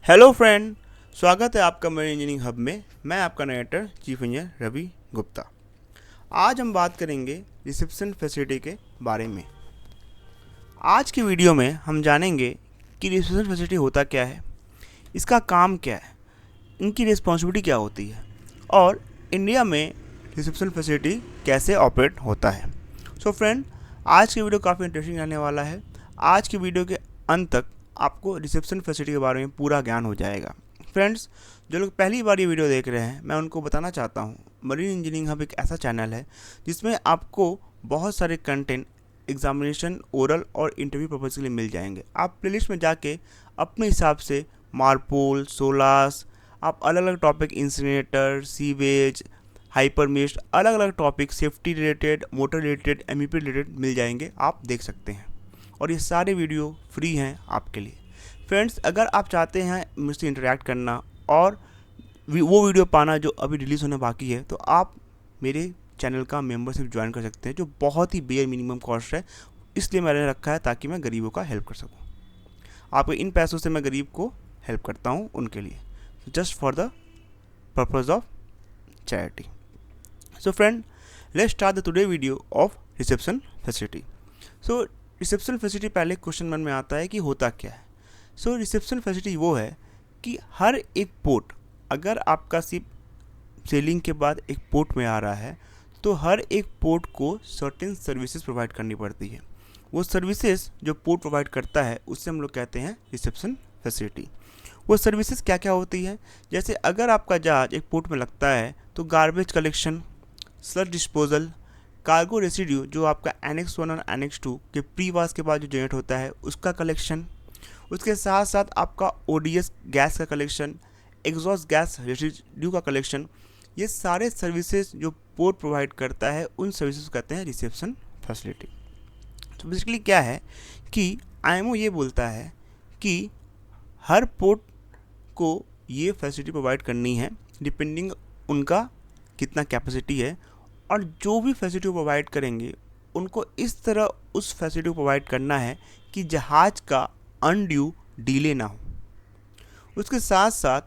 Hello friend, स्वागत है आपका मेरे इंजीनियरिंग हब में। मैं आपका narrator chief engineer Ravi Gupta. आज हम बात करेंगे रिसेप्शन फैसिलिटी के बारे में। आज की वीडियो में हम जानेंगे कि रिसेप्शन फैसिलिटी होता क्या है, इसका काम क्या है, इनकी रिस्पॉन्सिबिलिटी क्या होती है और इंडिया में रिसेप्शन फैसिलिटी कैसे ऑपरेट होता है। सो फ्रेंड, आज की वीडियो काफ़ी इंटरेस्टिंग रहने वाला है। आज की वीडियो के अंत तक आपको रिसेप्शन फैसिलिटी के बारे में पूरा ज्ञान हो जाएगा। फ्रेंड्स, जो लोग पहली बार ये वीडियो देख रहे हैं, मैं उनको बताना चाहता हूँ मरीन इंजीनियरिंग हब एक ऐसा चैनल है जिसमें आपको बहुत सारे कंटेंट एग्जामिनेशन, ओरल और इंटरव्यू पर्पज़ के लिए मिल जाएंगे। आप प्लेलिस्ट में जाके अपने हिसाब से मार्पोल, सोलास, आप अलग अलग topic, incinerator, sewage, hyper mist, अलग अलग topic, safety related, motor related, MEP related मिल जाएंगे, आप देख सकते हैं। और ये सारे वीडियो फ्री हैं आपके लिए। फ्रेंड्स, अगर आप चाहते हैं मुझसे इंटरेक्ट करना और वो वीडियो पाना जो अभी रिलीज़ होने बाकी है, तो आप मेरे चैनल का मेंबरशिप ज्वाइन कर सकते हैं, जो बहुत ही बेयर मिनिमम कॉस्ट है। इसलिए मैंने रखा है ताकि मैं गरीबों का हेल्प कर सकूं। आपके इन पैसों से मैं गरीब को हेल्प करता हूं, उनके लिए, just for the purpose of charity. So friend, let's start the today video of reception facility. So reception facility, पहले क्वेश्चन मन में आता है कि होता क्या है। सो रिसेप्शन फैसिलिटी वो है कि हर एक पोर्ट, अगर आपका सिर्फ सेलिंग के बाद एक पोर्ट में आ रहा है, तो हर एक पोर्ट को सर्टेन सर्विसेज प्रोवाइड करनी पड़ती है। वो सर्विसेज जो पोर्ट प्रोवाइड करता है उससे हम लोग कहते हैं रिसेप्शन फैसिलिटी। वो सर्विसेज क्या क्या होती है, जैसे अगर आपका जहाज एक पोर्ट में लगता है तो garbage collection, sludge disposal, cargo residue जो आपका एनेक्स 1 और एनेक्स 2 के प्री वास के बाद जो जनरेट होता है उसका कलेक्शन, उसके साथ साथ आपका ओडीएस गैस का कलेक्शन, एग्जॉस्ट गैस रेसिड्यू का कलेक्शन, ये सारे सर्विसेज जो पोर्ट प्रोवाइड करता है उन सर्विसेज को कहते हैं रिसेप्शन फैसिलिटी। तो बेसिकली क्या है कि आईएमओ ये बोलता है कि हर पोर्ट को ये फैसिलिटी प्रोवाइड करनी है डिपेंडिंग उनका कितना कैपेसिटी है, और जो भी फैसिलिटी प्रोवाइड करेंगे उनको इस तरह उस फैसिलिटी को प्रोवाइड करना है कि जहाज़ का अनड्यू डिले ना हो। उसके साथ साथ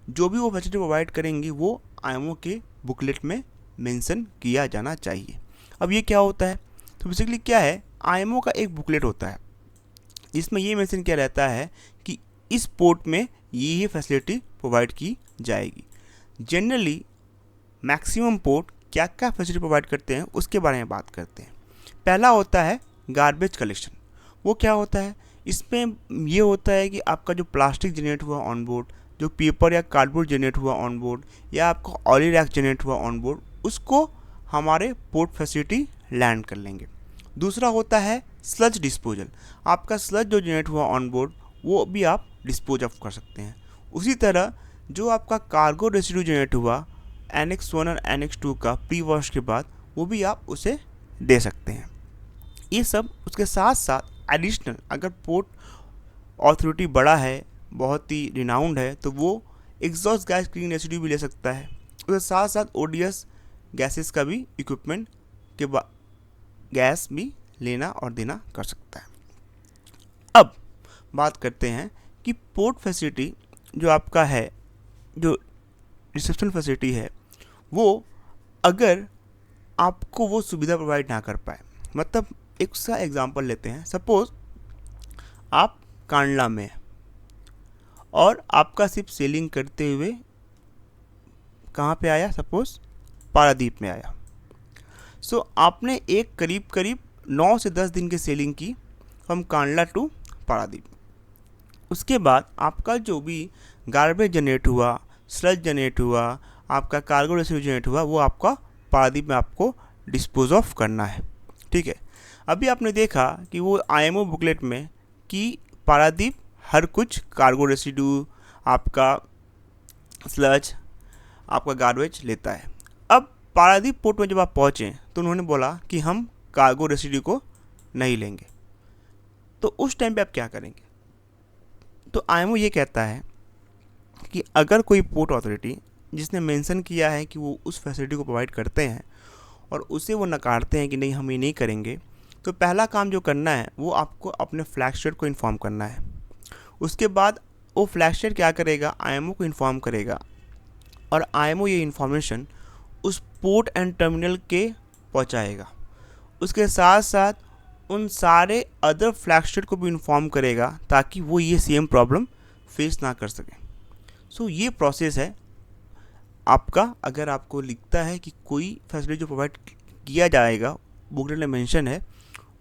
जो भी वो फैसिलिटी प्रोवाइड करेंगी वो आईएमओ के बुकलेट में मेंशन किया जाना चाहिए। अब ये क्या होता है, तो बेसिकली क्या है, आईएमओ का एक बुकलेट होता है जिसमें ये मेंशन किया रहता है कि इस पोर्ट में ये फैसिलिटी प्रोवाइड की जाएगी। जनरली मैक्सिमम पोर्ट क्या क्या फैसिलिटी प्रोवाइड करते हैं उसके बारे में बात करते हैं। पहला होता है गार्बेज कलेक्शन। वो क्या होता है, इसमें ये होता है कि आपका जो प्लास्टिक जनरेट हुआ ऑन बोर्ड, जो पेपर या कार्डबोर्ड जनरेट हुआ ऑन बोर्ड, या आपका ऑयली रैक जनरेट हुआ ऑन बोर्ड, उसको हमारे पोर्ट फैसिलिटी लैंड कर लेंगे। दूसरा होता है स्लज डिस्पोजल। आपका स्लज जो जनरेट हुआ ऑन बोर्ड वो भी आप डिस्पोज ऑफ कर सकते हैं। उसी तरह जो आपका कार्गो रेसिड्यू जनरेट हुआ एनेक्स 1 और एनेक्स 2 का प्री वॉश के बाद, वो भी आप उसे दे सकते हैं। ये सब उसके साथ साथ एडिशनल, अगर पोर्ट ऑथोरिटी बड़ा है, बहुत ही रिनाउंड है, तो वो एग्जॉस्ट गैस क्लीन रेसिड्यू भी ले सकता है। उसके साथ साथ ओडीएस गैसेस का भी इक्विपमेंट के गैस भी लेना और देना कर सकता है। अब बात करते हैं कि पोर्ट फैसिलिटी जो आपका है, जो रिसेप्शन फैसिलिटी है, वो अगर आपको वो सुविधा प्रोवाइड ना कर पाए, मतलब एक सा एग्जांपल लेते हैं, सपोज आप कांडला में और आपका सिर्फ सेलिंग करते हुए कहाँ पे आया, सपोज पारादीप में आया। सो आपने एक करीब करीब 9 से 10 दिन की सेलिंग की फ्रॉम कांडला टू पारादीप। उसके बाद आपका जो भी गार्बेज जनरेट हुआ, स्लज जनरेट हुआ, आपका कार्गो रेसिड्यू जनरेट हुआ, वो आपका पारादीप में आपको डिस्पोज ऑफ करना है। ठीक है, अभी आपने देखा कि वो आईएमओ बुकलेट में कि पारादीप हर कुछ कार्गो रेसिड्यू, आपका स्लज, आपका गार्बेज लेता है। अब पारादीप पोर्ट में जब आप पहुँचे तो उन्होंने बोला कि हम कार्गो रेसिड्यू को नहीं लेंगे, तो उस टाइम पे आप क्या करेंगे। तो आईएमओ ये कहता है कि अगर कोई पोर्ट अथॉरिटी जिसने मेंशन किया है कि वो उस फैसिलिटी को प्रोवाइड करते हैं और उसे वो नकारते हैं कि नहीं हम ये नहीं करेंगे, तो पहला काम जो करना है वो आपको अपने फ्लैग स्टेट को इन्फॉर्म करना है। उसके बाद वो फ्लैगशिप क्या करेगा, आईएमओ को इन्फॉर्म करेगा और आईएमओ ये इन्फॉर्मेशन उस पोर्ट एंड टर्मिनल के पहुंचाएगा। उसके साथ साथ उन सारे अदर फ्लैगशिप को भी इन्फॉर्म करेगा ताकि वो ये सेम प्रॉब्लम फेस ना कर सके। सो ये प्रोसेस है आपका। अगर आपको लिखता है कि कोई फैसिलिटी जो प्रोवाइड किया जाएगा बुकलेट में मेंशन है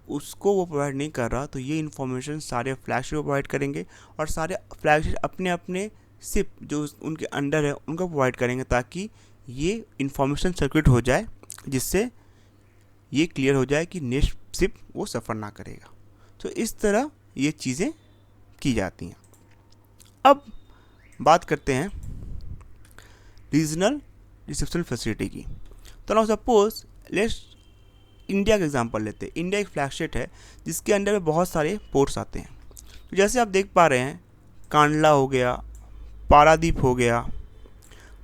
उसको वो प्रोवाइड नहीं कर रहा, तो ये इन्फॉर्मेशन सारे फ्लैगशिप को प्रोवाइड करेंगे और सारे फ्लैगशिप अपने अपने शिप जो उनके अंडर है उनको प्रोवाइड करेंगे ताकि ये इन्फॉर्मेशन सर्कुलेट हो जाए, जिससे ये क्लियर हो जाए कि नेक्स्ट शिप वो सफ़र ना करेगा। तो इस तरह ये चीज़ें की जाती हैं। अब बात करते हैं रीजनल रिसेप्शन फैसिलिटी की। तो नाउ सपोज लेट्स इंडिया का एग्जांपल लेते हैं। इंडिया एक फ्लैगशिप है जिसके अंडर में बहुत सारे पोर्ट्स आते हैं। तो जैसे आप देख पा रहे हैं, कांडला हो गया, पारादीप हो गया,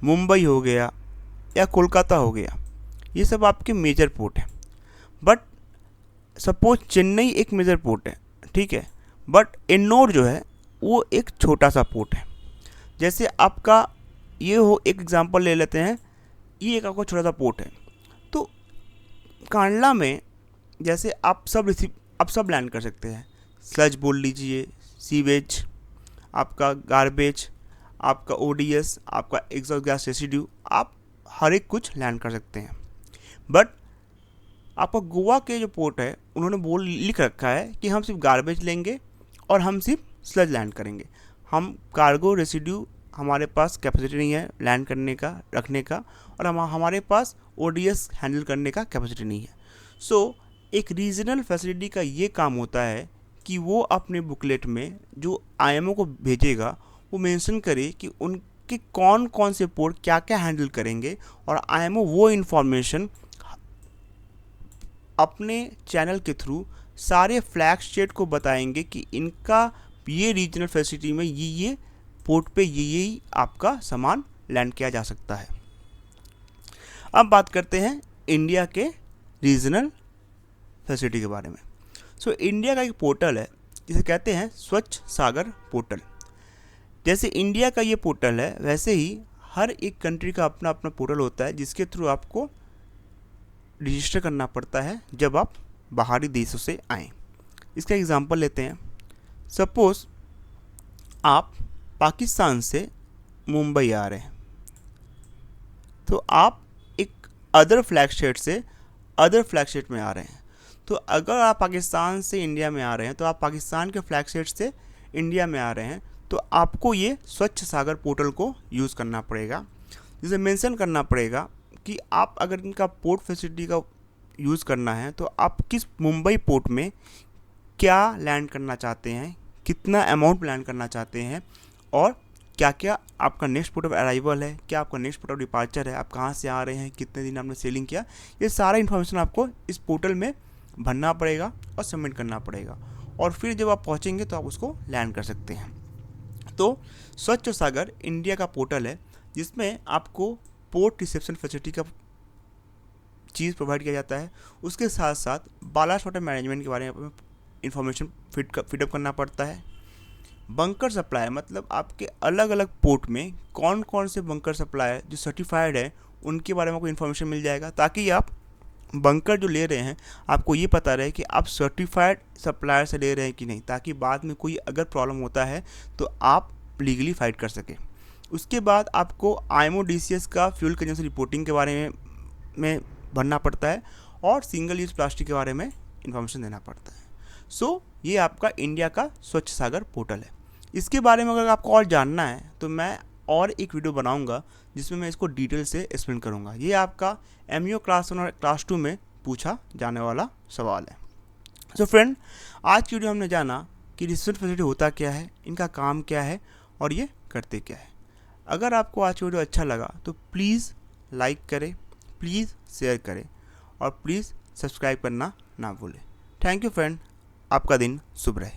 मुंबई हो गया या कोलकाता हो गया, ये सब आपके मेजर पोर्ट हैं। बट सपोज चेन्नई एक मेजर पोर्ट है, ठीक है, बट एन्नोर जो है वो एक छोटा सा पोर्ट है। जैसे आपका ये हो, एक एग्जांपल ले लेते हैं, ये एक आपका छोटा सा पोर्ट है। तो कांडला में जैसे आप सब लैंड कर सकते हैं। स्लज बोल लीजिए, सीवेज, आपका गार्बेज, आपका ओडीएस, आपका एग्जॉस्ट गैस रेसिड्यू, आप हर एक कुछ लैंड कर सकते हैं। बट आपका गोवा के जो पोर्ट है उन्होंने लिख रखा है कि हम सिर्फ गार्बेज लेंगे और हम सिर्फ स्लज लैंड करेंगे। हम कार्गो रेसिड्यू हमारे पास कैपेसिटी नहीं है लैंड करने का, रखने का, और हमारे पास ओडीएस हैंडल करने का कैपेसिटी नहीं है। सो एक रीजनल फैसिलिटी का ये काम होता है कि वो अपने बुकलेट में जो आईएमओ को भेजेगा वो मेंशन करे कि उनके कौन कौन से पोर्ट क्या क्या हैंडल करेंगे, और आईएमओ वो इन्फॉर्मेशन अपने चैनल के थ्रू सारे फ्लैग स्टेट को बताएंगे कि इनका ये रीजनल फैसिलिटी में ये पोर्ट पे यही आपका सामान लैंड किया जा सकता है। अब बात करते हैं इंडिया के रीजनल फैसिलिटी के बारे में। सो इंडिया का एक पोर्टल है जिसे कहते हैं स्वच्छ सागर पोर्टल। जैसे इंडिया का ये पोर्टल है वैसे ही हर एक कंट्री का अपना अपना पोर्टल होता है जिसके थ्रू आपको रजिस्टर करना पड़ता है जब आप बाहरी देशों से आएँ। इसका एग्जांपल लेते हैं। सपोज़ आप पाकिस्तान से मुंबई आ रहे हैं, तो आप एक अदर फ्लैग स्टेट से अदर फ्लैग स्टेट में आ रहे हैं। तो अगर आप पाकिस्तान से इंडिया में आ रहे हैं तो आप पाकिस्तान के फ्लैग स्टेट से इंडिया में आ रहे हैं, तो आपको ये स्वच्छ सागर पोर्टल को यूज़ करना पड़ेगा, जिसे मेंशन करना पड़ेगा कि आप अगर इनका पोर्ट फैसिलिटी का यूज़ करना है तो आप किस मुंबई पोर्ट में क्या लैंड करना चाहते हैं, कितना अमाउंट लैंड करना चाहते हैं, और क्या क्या आपका नेक्स्ट पोर्ट ऑफ अराइवल है, क्या आपका नेक्स्ट पोर्ट ऑफ डिपार्चर है, आप कहाँ से आ रहे हैं, कितने दिन आपने सेलिंग किया, ये सारा इन्फॉर्मेशन आपको इस पोर्टल में भरना पड़ेगा और सबमिट करना पड़ेगा, और फिर जब आप पहुँचेंगे तो आप उसको लैंड कर सकते हैं। तो स्वच्छ सागर इंडिया का पोर्टल है जिसमें आपको पोर्ट रिसेप्शन फैसिलिटी का चीज़ प्रोवाइड किया जाता है। उसके साथ साथ बालास्ट वाटर मैनेजमेंट के बारे में इंफॉर्मेशन फीडअप करना पड़ता है। बंकर सप्लाई मतलब आपके अलग अलग पोर्ट में कौन कौन से बंकर सप्लाई जो सर्टिफाइड है उनके बारे में आपको इन्फॉर्मेशन मिल जाएगा, ताकि आप बंकर जो ले रहे हैं आपको ये पता रहे कि आप सर्टिफाइड सप्लायर से ले रहे हैं कि नहीं, ताकि बाद में कोई अगर प्रॉब्लम होता है तो आप लीगली फाइट कर सकें। उसके बाद आपको आईएमओ डीसीएस का फ्यूल कंजम्पशन रिपोर्टिंग के बारे में भरना पड़ता है, और सिंगल यूज़ प्लास्टिक के बारे में इन्फॉर्मेशन देना पड़ता है। सो ये आपका इंडिया का स्वच्छ सागर पोर्टल है। इसके बारे में अगर आपको और जानना है तो मैं और एक वीडियो बनाऊंगा जिसमें मैं इसको डिटेल से एक्सप्लेन करूंगा। ये आपका एमईओ क्लास 1 और क्लास 2 में पूछा जाने वाला सवाल है। सो फ्रेंड, आज की वीडियो हमने जाना कि रिसेप्शन फैसिलिटी होता क्या है, इनका काम क्या है और ये करते क्या है। अगर आपको आज की वीडियो अच्छा लगा तो प्लीज़ लाइक करें, प्लीज़ शेयर करें और प्लीज़ सब्सक्राइब करना ना भूलें। थैंक यू फ्रेंड, आपका दिन शुभ रहे।